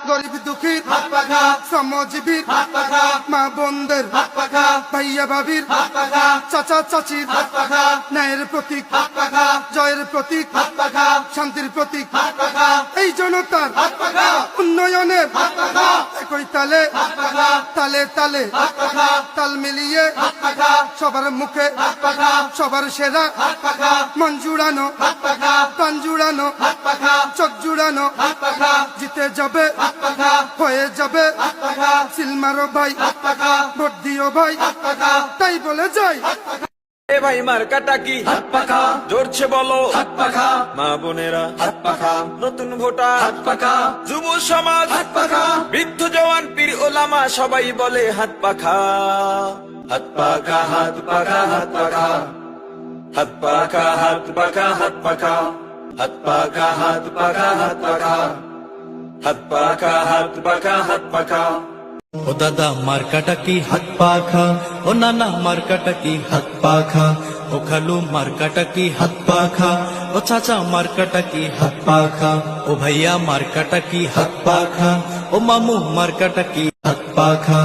গরিব দুঃখীর হাত পাখা, শ্রমজীবীর হাত পাখা, মা বোনদের হাত পাখা, ভাইয়া ভাবির হাত পাখা, চাচা চাচির হাত পাখা, ন্যায়ের প্রতীক হাত পাখা, জয়ের প্রতীক হাত পাখা, শান্তির প্রতীক হাত পাখা, এই জনতার হাত পাখা, উন্নয়নের হাত পাখা, একই তালে হাত পাখা, তালে তালে হাত পাখা, তাল মিলিয়ে হাত পাখা, সবার মুখে হাত পাখা, সবার সেরা হাত পাখা, মন জুড়ানো হাত পাখা, প্রাণ জুড়ানো হাত পাখা, চোখ জুড়ানো হাত পাখা, জিতে যাবে হাত পাখা, হয়ে যাবে হাত পাখা, সিলমারো ভাই হাত পাখা, ভোট দিও ভাই হাত পাখা, তাই বলে যাই এ ভাই মার্কাটা কি হাত পাখা, জোরছে বলো হাত পাখা, মা বোনেরা হাত পাখা, নতুন ভোটার হাত পাখা, যুব সমাজ হাত পাখা, বৃদ্ধ জওয়ান পীর ওলামা সবাই বলে হাত পাখা হাত পাখা, হাত পাখা, হাত পাখা, হাত পাখা হাত পাখা হাত পাখা, হাত পাখা, হাত পাখা, হাত পাখা, হাত পাখা হাত পাখা হাত পাখা ও দাদা মার্কাটা কি হাত পাখা, ও নানা মার্কাটা কি হাত পাখা, ও খালু মার্কাটা কি হাত পাখা, ও চাচা মার্কাটা কি হাত পাখা, ও ভাইয়া মার্কাটা কি হাত পাখা, ও মামু মার্কাটা কি হাত পাখা।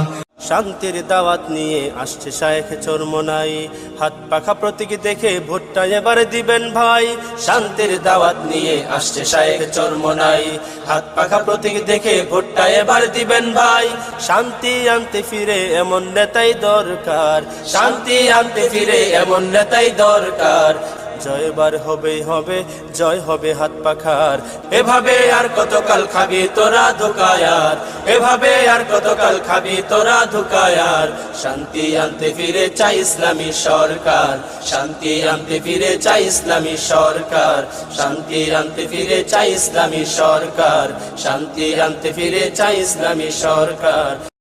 শান্তির দাওয়াত নিয়ে আসছে শায়েখ চরমনাই, হাত পাখা প্রতীক দেখে ভোটটা এবার দিবেন ভাই। শান্তির দাওয়াত নিয়ে আসছে শায়েখ চরমনাই, হাত পাখা প্রতীক দেখে ভোটটা এবার দিবেন ভাই। শান্তি আনতে ফিরে এমন নেতাই দরকার, শান্তি আনতে ফিরে এমন নেতাই দরকার। জয়বার হবেই হবে, জয় হবে হাত পাখার। এভাবে আর কতকাল খাবি তোরা ধোকায়ার, এভাবে আর কতকাল খাবি তোরা ধোকায়ার। শান্তি আনতে ফিরে চাই ইসলামী সরকার, শান্তি আনতে ফিরে চাই ইসলামী সরকার, শান্তি আনতে ফিরে চাই ইসলামী সরকার, শান্তি আনতে ফিরে চাই ইসলামী সরকার।